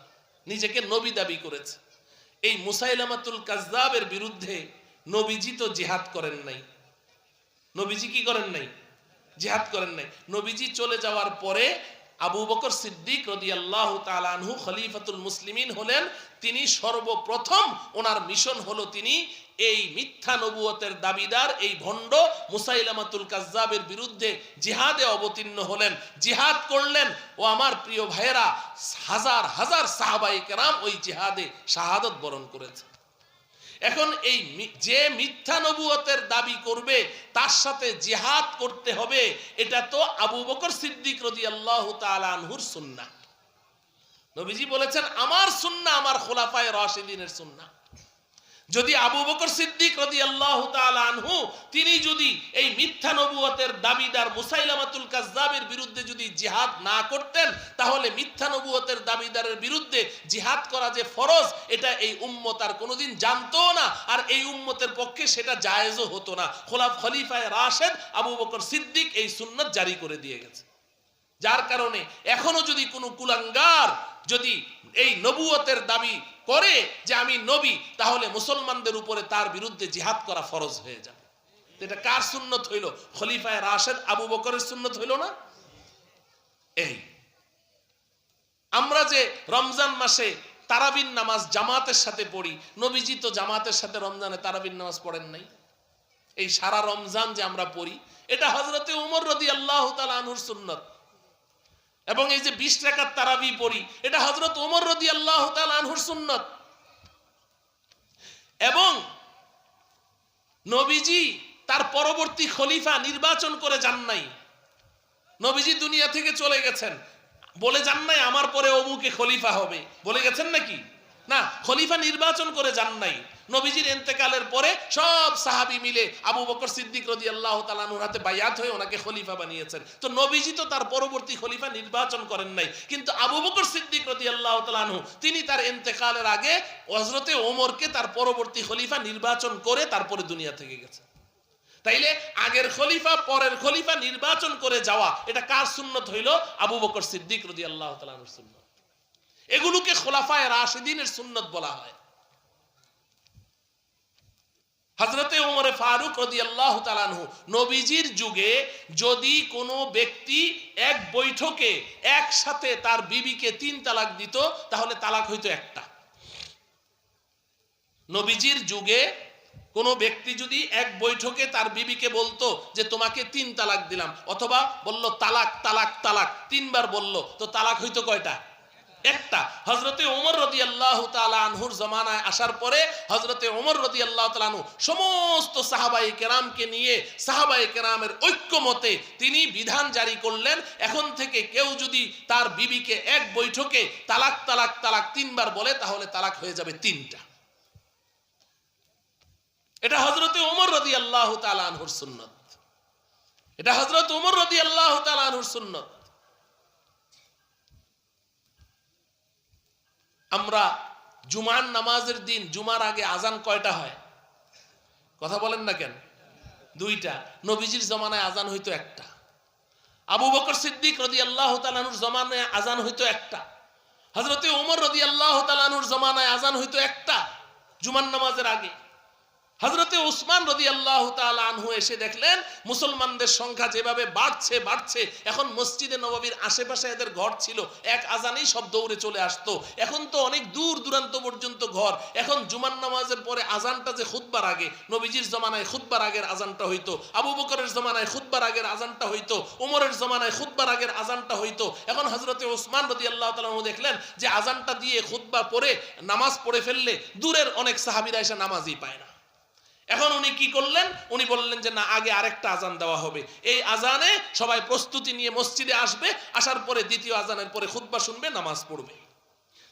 নিজেকে নবী দাবি করেছে। এই মুসাইলামাতুল কাজ্জাবের বিরুদ্ধে নবীজি তো জিহাদ করেন নাই। নবীজি কি করেন নাই? জিহাদ করেন নাই। নবীজি চলে যাওয়ার পরে আবু বকর সিদ্দিক রাদিয়াল্লাহু তাআলা আনহু খলিফাতুল মুসলিমিন হলেন। তিনি সর্বপ্রথম ওনার মিশন হলো তিনি এই মিথ্যা নবুয়তের দাবিদার এই ভণ্ড মুসাইলামাতুল কাজ্জাবের বিরুদ্ধে জিহাদে অবতীর্ণ হলেন, জিহাদ করলেন। ও আমার প্রিয় ভাইয়েরা, হাজার হাজার সাহাবায়ে কেরাম ওই জিহাদে শাহাদত বরণ করেছে। এখন এই যে মিথ্যা নবুয়তের দাবি করবে তার সাথে জিহাদ করতে হবে, এটা তো আবু বকর সিদ্দিক রাদিয়াল্লাহু তাআলা আনহুর সুন্নাহ। নবীজি বলেছেন আমার সুন্নাহ আমার খুলাফায়ে রাশিদিনের সুন্নাহ। যদি আবু বকর সিদ্দিক রাদিয়াল্লাহু তাআলা আনহু তিনি যদি এই মিথ্যা নবুয়তের দাবিদার মুসাইলামাতুল কাজ্জাবের বিরুদ্ধে যদি জিহাদ না করতেন, তাহলে মিথ্যা নবুয়তের দাবিদারের বিরুদ্ধে জিহাদ করা যে ফরজ এটা এই উম্মত আর কোনোদিন জানতো না, আর এই উম্মতের পক্ষে সেটা জায়েজও হতো না। খলিফায়ে রাশেদ আবু বকর সিদ্দিক এই সুন্নাত জারি করে দিয়ে গেছে। যার কারণে এখনো যদি কোনো কুলাঙ্গার যদি এই নবুয়তের দাবি করে যে আমি নবী, তাহলে মুসলমানদের উপরে তার বিরুদ্ধে জিহাদ করা ফরজ হয়ে যাবে। এটা কার সুন্নত হইল? খলিফায়ে রাশেদ আবু বকরের সুন্নত হইল না? এই আমরা যে রমজান মাসে তারাবির নামাজ জামাতের সাথে পড়ি, নবীজি তো জামাতের সাথে রমজানে তারাবির নামাজ পড়েন নাই। এই সারা রমজান যে আমরা পড়ি এটা হযরতে ওমর রাদিয়াল্লাহু তাআলা আনহুর সুন্নত। এবং এই যে 20 রাকাত তারাবি পড়ি এটা হযরত ওমর রাদিয়াল্লাহু তাআলা আনহুর সুন্নত। এবং নবীজি তার পরবর্তী খলিফা নির্বাচন করে যান নাই। নবীজি দুনিয়া থেকে চলে গেছেন, বলে যান নাই আমার পরে অমুকে খলিফা হবে, বলে গেছেন নাকি? না, খলিফা নির্বাচন করে যান নাই। নবীজির ইন্তেকালের পরে সব সাহাবী মিলে আবু বকর সিদ্দিক রাদিয়াল্লাহু তাআলা আনহুর হাতে বায়াত হয়ে ওনাকে খলিফা বানিয়েছেন। তো নবীজি তো তার পরবর্তী খলিফা নির্বাচন করেন নাই, কিন্তু আবু বকর সিদ্দিক রাদিয়াল্লাহু তাআলা আনহু তিনি তার ইন্তেকালের আগে হযরতে ওমরকে তার পরবর্তী খলিফা নির্বাচন করে তারপরে দুনিয়া থেকে গেছে। তাইলে আগের খলিফা পরের খলিফা নির্বাচন করে যাওয়া এটা কার সুন্নত হইল? আবু বকর সিদ্দিক রাদিয়াল্লাহু তাআলা আনহুর সুন্নত। এগুলোকে খুলাফায়ে রাশিদিনের সুন্নত বলা হয়। হযরতে ওমর ফারুক রাদিয়াল্লাহু তাআলা আনহু নবীজির যুগে যদি কোনো ব্যক্তি এক বৈঠকে একসাথে তার বিবিকে 3 তালাক দিত তাহলে তালাক হইতো একটা। নবীজির যুগে কোনো ব্যক্তি যদি এক বৈঠকে তার বিবিকে বলতো যে তোমাকে 3 তালাক দিলাম, অথবা বলল তালাক তালাক তালাক 3 বার বলল, তো তালাক হইতো কয়টা? একটা। হযরতে ওমর রাদিয়াল্লাহু তাআলা আনহুর জামানায় আসার পরে হযরতে ওমর রাদিয়াল্লাহু তাআলা আনহু সমস্ত সাহাবায়ে কেরামকে নিয়ে সাহাবায়ে কেরামের ঐক্যমতে তিনি বিধান জারি করলেন, এখন থেকে কেউ যদি তার বিবিকে এক বৈঠকে তালাক তালাক তালাক 3 বার বলে তাহলে তালাক হয়ে যাবে 3টা। এটা হযরতে ওমর রাদিয়াল্লাহু তাআলা আনহুর সুন্নাত। এটা হযরত ওমর রাদিয়াল্লাহু তাআলা আনহুর সুন্নাত। আমরা জুমার নামাজের দিন জুমার আগে আজান কয়টা হয়? কথা বলেন না কেন? 2টা। নবীজির জামানায় আজান হইতো একটা। আবু বকর সিদ্দিক রাদিয়াল্লাহু তাআলা আনহুর জামানায় আজান হইতো একটা। হযরতে ওমর রাদিয়াল্লাহু তাআলা আনহুর জামানায় আজান হইতো একটা জুমার নামাজের আগে। হযরতে উসমান রাদিয়াল্লাহু তাআলা আনহু এসে দেখলেন মুসলমানদের সংখ্যা যেভাবে বাড়ছে বাড়ছে, এখন মসজিদে নববীর আশেপাশে এদের ঘর ছিল, এক আজানেই সব দৌড়ে চলে আসতো। এখন তো অনেক দূর দূরান্ত পর্যন্ত ঘর। এখন জুমার নামাজের পরে আজানটা যে খুতবার আগে, নবীজির জামানায় খুতবার আগের আজানটা হইতো, আবু বকরের জামানায় খুতবার আগের আজানটা হইতো, ওমরের জামানায় খুতবার আগের আজানটা হইতো। এখন হযরতে উসমান রাদিয়াল্লাহু তাআলা আনহু দেখলেন যে আজানটা দিয়ে খুতবা পড়ে নামাজ পড়ে ফেললে দূরের অনেক সাহাবীরা এসে নামাজই পায় না। এখন উনি কি করলেন? উনি বললেন যে না, আগে আরেকটা আজান দেওয়া হবে, এই আজানে সবাই প্রস্তুতি নিয়ে মসজিদে আসবে, আসার পরে দ্বিতীয় আজানের পরে খুতবা শুনবে, নামাজ পড়বে।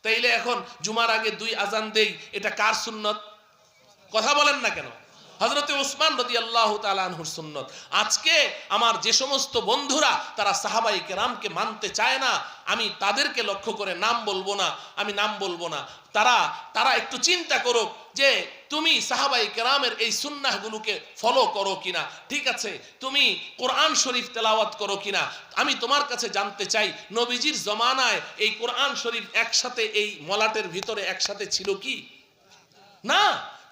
তাইলে এখন জুমার আগে 2 আজান দেই, এটা কার সুন্নত? কথা বলেন না কেন? হযরতে উসমান রাদিয়াল্লাহু তাআলা আনহুর সুন্নত। আজকে আমার যে সমস্ত বন্ধুরা তারা সাহাবায়ে কেরামকে মানতে চায় না, আমি তাদেরকে লক্ষ্য করে নাম বলবো না, আমি নাম বলবো না, তারা একটু চিন্তা করুক যে তুমি সাহাবায়ে কেরামের এই সুন্নাহগুলোকে ফলো করো কিনা। ঠিক আছে, তুমি কোরআন শরীফ তেলাওয়াত করো কিনা। আমি তোমার কাছে জানতে চাই, নবীজির জমানায় এই কোরআন শরীফ একসাথে এই মলাটের ভিতরে একসাথে ছিল কি? না।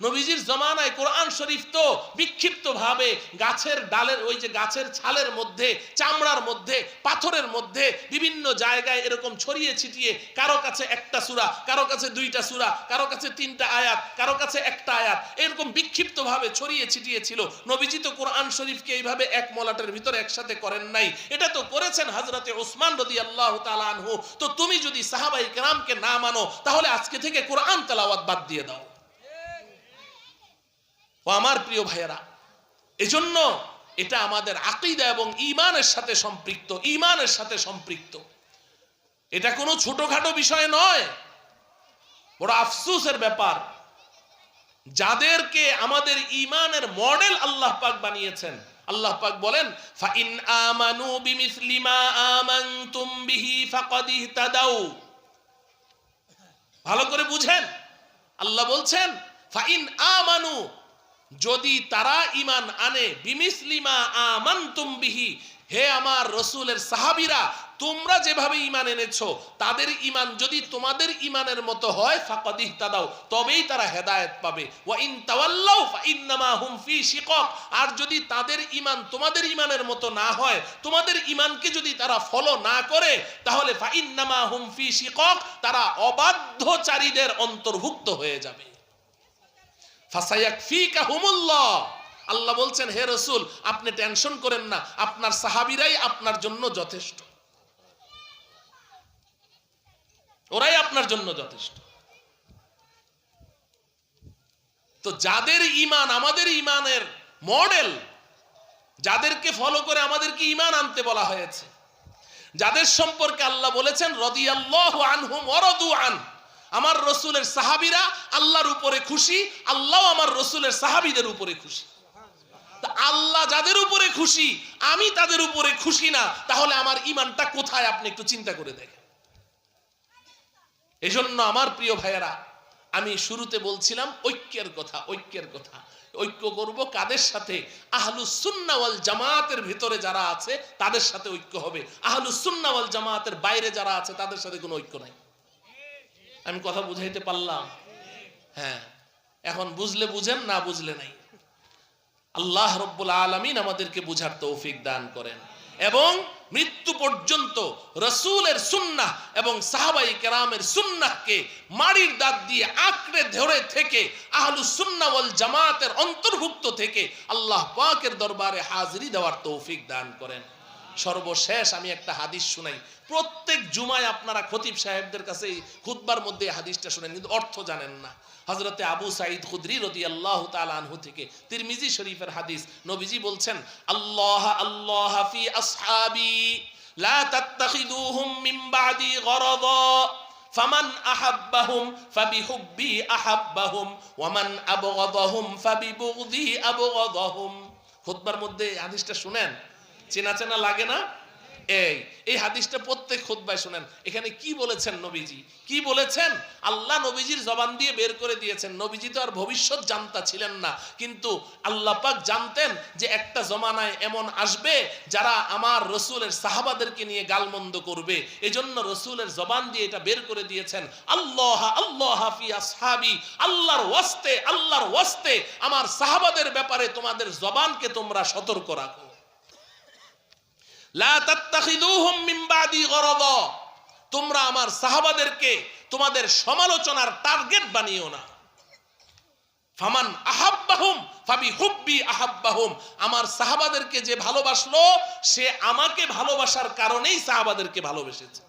নবীজির জমানায় কোরআন শরীফ তো বিক্ষিপ্ত ভাবে গাছের ডালের, ওই যে গাছের ছালের মধ্যে, চামড়ার মধ্যে, পাথরের মধ্যে বিভিন্ন জায়গায় এরকম ছড়িয়ে ছিটিয়ে, কারো কাছে একটা সূরা, কারো কাছে 2টা সূরা, কারো কাছে 3টা আয়াত, কারো কাছে একটা আয়াত, এরকম বিক্ষিপ্ত ভাবে ছড়িয়ে ছিটিয়ে ছিল। নবীজি তো কোরআন শরীফকে এইভাবে এক মলাটের ভিতরে একসাথে করেন নাই, এটা তো করেছেন হযরতে উসমান রাদিয়াল্লাহু তাআলা আনহু। তো তুমি যদি সাহাবায়ে কেরামকে না মানো, তাহলে আজকে থেকে কোরআন তেলাওয়াত বাদ দিয়ে দাও। ও আমার প্রিয় ভাইয়েরা, এজন্য এটা আমাদের আকীদা এবং ঈমানের সাথে সম্পৃক্ত, ঈমানের সাথে সম্পৃক্ত। এটা কোনো ছোটখাটো বিষয় নয়। বড় আফসোসের ব্যাপার, যাদেরকে আমাদের ঈমানের মডেল আল্লাহ পাক বানিয়েছেন, আল্লাহ পাক বলেন ফাইন আমানু বিমিসলি মা আমানতুম বিহি ফাকাদ ইহতাদাউ। ভালো করে বুঝেন, আল্লাহ বলছেন ফাইন আমানু, যদি তারা ঈমান আনে, বিমিসলি মা আমানতুম বিহি, হে আমার রাসূলের সাহাবীরা, তোমরা যেভাবে ঈমান এনেছো তাদের ঈমান যদি তোমাদের ঈমানের মতো হয়, ফাকাদ ইহতাদাউ, তবেই তারা হেদায়েত পাবে। ওয়া ইন তাওয়াল্লাউ ফাইন্নামা হুম ফি শিকাক, আর যদি তাদের ঈমান তোমাদের ঈমানের মতো না হয়, তোমাদের ঈমানকে যদি তারা ফলো না করে, তাহলে ফাইন্নামা হুম ফি শিকাক, তারা অবাধ্যচারীদের অন্তর্ভুক্ত হয়ে যাবে। ফাসায়াকফিকাহুমুল্লাহ, আল্লাহ বলছেন হে রাসূল আপনি টেনশন করেন না, আপনার সাহাবীরাই আপনার জন্য যথেষ্ট, ওরাই আপনার জন্য যথেষ্ট। তো যাদের ঈমান আমাদের ঈমানের মডেল, যাদেরকে ফলো করে আমাদেরকে ঈমান আনতে বলা হয়েছে, যাদের সম্পর্কে আল্লাহ বলেছেন রাদিয়াল্লাহু আনহুম ওয়া রাদু আন, আমার রাসূলের সাহাবীরা আল্লাহর উপরে খুশি, আল্লাহ আমার রাসূলের সাহাবীদের উপরে খুশি। তা আল্লাহ যাদের উপরে খুশি, আমি তাদের উপরে খুশি না, তাহলে আমার ঈমানটা কোথায়? আপনি একটু চিন্তা করে দেখেন। এজন্য আমার প্রিয় ভাইয়েরা, আমি শুরুতে বলছিলাম ঐক্যের কথা, ঐক্যের কথা। ঐক্য করব কাদের সাথে? আহলুস সুন্নাহ ওয়াল জামাতের ভিতরে যারা আছে তাদের সাথে ঐক্য হবে। আহলুস সুন্নাহ ওয়াল জামাতের বাইরে যারা আছে তাদের সাথে কোনো ঐক্য নাই। আমি কথা বুঝাইতে পারলাম? হ্যাঁ, এখন বুঝলে বুঝেন, না বুঝলে নাই। আল্লাহ রাব্বুল আলামিন আমাদেরকে বুঝার তৌফিক দান করেন এবং মৃত্যু পর্যন্ত রাসূলের সুন্নাহ এবং সাহাবায়ে কেরামের সুন্নাহকে মাড়ির দাঁত দিয়ে আঁকড়ে ধরে থেকে আহলুস সুন্নাহ ওয়াল জামাতের অন্তর্ভুক্ত থেকে আল্লাহ পাকের দরবারে হাজিরি দেওয়ার তৌফিক দান করেন। সর্বশেষ আমি একটা হাদিস শুনাই। প্রত্যেক জুমায় আপনারা খতিব সাহেবদের কাছে খুতবার মধ্যে হাদিসটা শুনেন, কিন্তু অর্থ জানেন না। হযরতে আবু সাঈদ খুদরি রাদিয়াল্লাহু তাআলা আনহু থেকে, তিরমিজি শরীফের হাদিস, নবীজি বলছেন আল্লাহ আল্লাহ ফি আসহাবি লা তাত্তাখিদুহুম মিন বাদি গরাদা ফামান আহাব্বাহুম ফাবিহুব্বি আহাব্বাহুম ওয়া মান আবগাদাহুম ফাবিবুগদি আবগাদাহুম। খুতবার মধ্যে হাদিসটা শুনেন, চেনা চেনা লাগে না? এই হাদিসটা প্রত্যেক খুতবায় শুনেন। এখানে কি বলেছেন নবীজি? কি বলেছেন? আল্লাহ নবীজির জবান দিয়ে বের করে দিয়েছেন। নবীজি তো আর ভবিষ্যৎ জানতা ছিলেন না, কিন্তু আল্লাহ পাক জানতেন যে একটা জমানায় এমন আসবে যারা আমার রাসূলের সাহাবাদেরকে নিয়ে গালমন্দ করবে। এজন্য রাসূলের জবান দিয়ে এটা বের করে দিয়েছেন, আল্লাহ আল্লাহ ফি আসহাবি, আল্লাহর ওয়াস্তে, আল্লাহর ওয়াস্তে আমার সাহাবাদের ব্যাপারে তোমাদের জবানকে তোমরা সতর্ক রাখো। লা তাত্তাখিদুহুম মিন বাদি গরাদা, তোমরা আমার সাহাবাদেরকে তোমাদের সমালোচনার টার্গেট বানিও না। ফামান আহাব্বাহুম ফাবিহুব্বি আহাব্বাহুম, আমার সাহাবাদেরকে যে ভালোবাসলো সে আমাকে ভালোবাসার কারণেই সাহাবাদেরকে ভালোবেসেছে।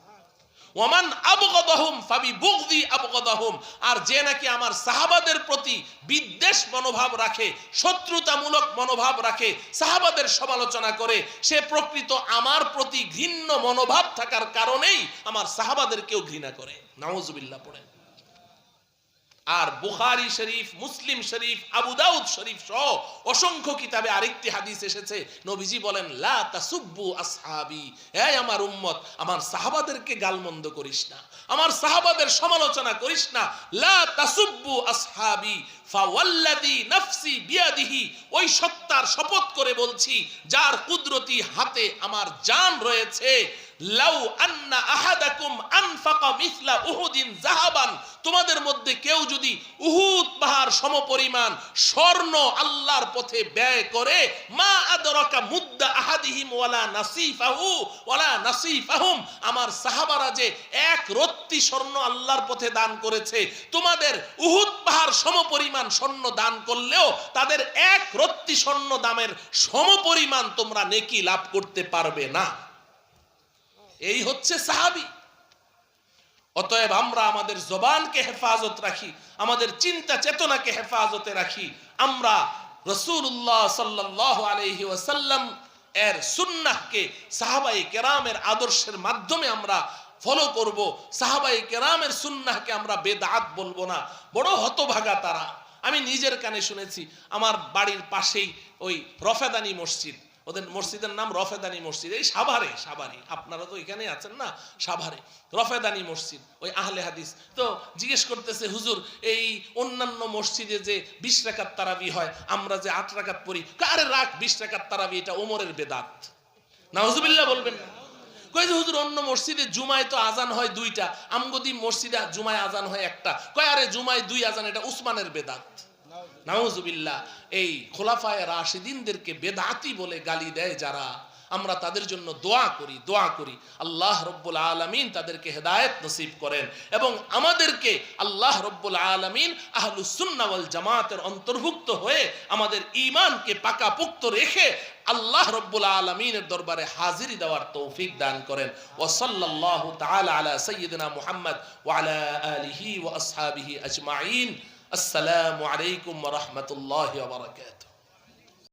ওয়ামান আবগাদাহুম ফাবিবুগদি আবগাদাহুম, আর যে নাকি আমার সাহাবাদের প্রতি বিদ্বেষ মনোভাব রাখে, শত্রুতামূলক মনোভাব রাখে, সাহাবাদের সমালোচনা করে, সে প্রকৃত আমার প্রতি ঘৃণ্য মনোভাব থাকার কারণেই আমার সাহাবাদেরকেও ঘৃণা করে। নাউজুবিল্লাহ পড়েন। আর বুখারী শরীফ, মুসলিম শরীফ, আবু দাউদ শরীফ সহ অসংখ্য কিতাবে আরেকটি হাদিস এসেছে, নবীজি বলেন লা তাসুব্বু আসহাবি, হে আমার উম্মত, আমার সাহাবাদেরকে গালমন্দ করিস না, আমার সাহাবাদের সমালোচনা করিস না। লা তাসুব্বু আসহাবি ফাওয়াল্লাযী নাফসি বিয়াদিহি, ওই সত্তার শপথ করে বলছি যার কুদরতি হাতে আমার জান রয়েছে, লাউ আন্না আহাদাকুম আনফাকা মিসলা উহুদিন যাহাবান, তোমাদের মধ্যে কেউ যদি উহুদ পাহাড় সমপরিমাণ স্বর্ণ আল্লাহর পথে ব্যয় করে, মা আদরাকা মুদ্দা আহাদিহিম ওয়ালা নাসিফাহু ওয়ালা নাসিফাহুম, আমার সাহাবারা যে এক রত্তি স্বর্ণ আল্লাহর পথে দান করেছে, তোমাদের উহুদ পাহাড় সমপরিমাণ স্বর্ণ দান করলেও তাদের এক রত্তি স্বর্ণ দামের সমপরিমাণ তোমরা নেকি লাভ করতে পারবে না। এই হচ্ছে সাহাবী। অতএব আমরা আমাদের জবানকে হেফাজত রাখি, আমাদের চিন্তা চেতনাকে হেফাজতে রাখি। আমরা রাসূলুল্লাহ সাল্লাল্লাহু আলাইহি ওয়াসাল্লাম এর সুন্নাহকে সাহাবায়ে কেরামের আদর্শের মাধ্যমে আমরা ফলো করব। সাহাবায়ে কেরামের সুন্নাহকে আমরা বেদাত বলবো না। বড় হতভাগা তারা। আমি নিজের কানে শুনেছি, আমার বাড়ির পাশেই ওই রফেদানি মসজিদ, ওদের মসজিদের নাম রফেদানি মসজিদ, এই সাভারে, আপনারা তো এখানে আছেন না, সাভারে রফেদানি মসজিদ, ওই আহলে হাদিস। তো জিজ্ঞেস করতেছে, হুজুর এই অন্যান্য মসজিদে যে 20 রাকাত তারাবি হয়, আমরা যে 8 রাকাত পড়ি, কারে রাখ 20 রাকাত তারাবি, এটা ওমরের বেদাত। নাউজুবিল্লাহ বলবেন না। কয় যে হুজুর অন্য মসজিদে জুমায় তো আজান হয় 2টা, আমগদি মসজিদে জুমায় আজান হয় 1টা। কয় আরে জুমায় 2 আজান, এটা উসমানের বেদাত। নাউজুবিল্লাহ। এই খোলাফায়ে রাশিদিনদেরকে বেদাতি বলে গালি দেয় যারা, আমরা তাদের জন্য দোয়া করি আল্লাহ রব্বুল আলামিন তাদেরকে হেদায়েত নসিব করেন এবং আমাদেরকে আল্লাহ রব্বুল আলামিন আহলুস সুন্নাহ ওয়াল জামাতের অন্তর্ভুক্ত হয়ে আমাদের ঈমানকে পাকাপোক্ত রেখে আল্লাহ রব্বুল আলামিনের দরবারে হাজিরি দেওয়ার তৌফিক দান করেন। ওয়া সাল্লাল্লাহু তাআলা আলা সাইয়্যিদিনা মুহাম্মদ ওয়া আলা আলিহি ওয়া আসহাবিহি আজমাইন। আসসালামু আলাইকুম ওয়া রাহমাতুল্লাহি ওয়া বারাকাতুহু।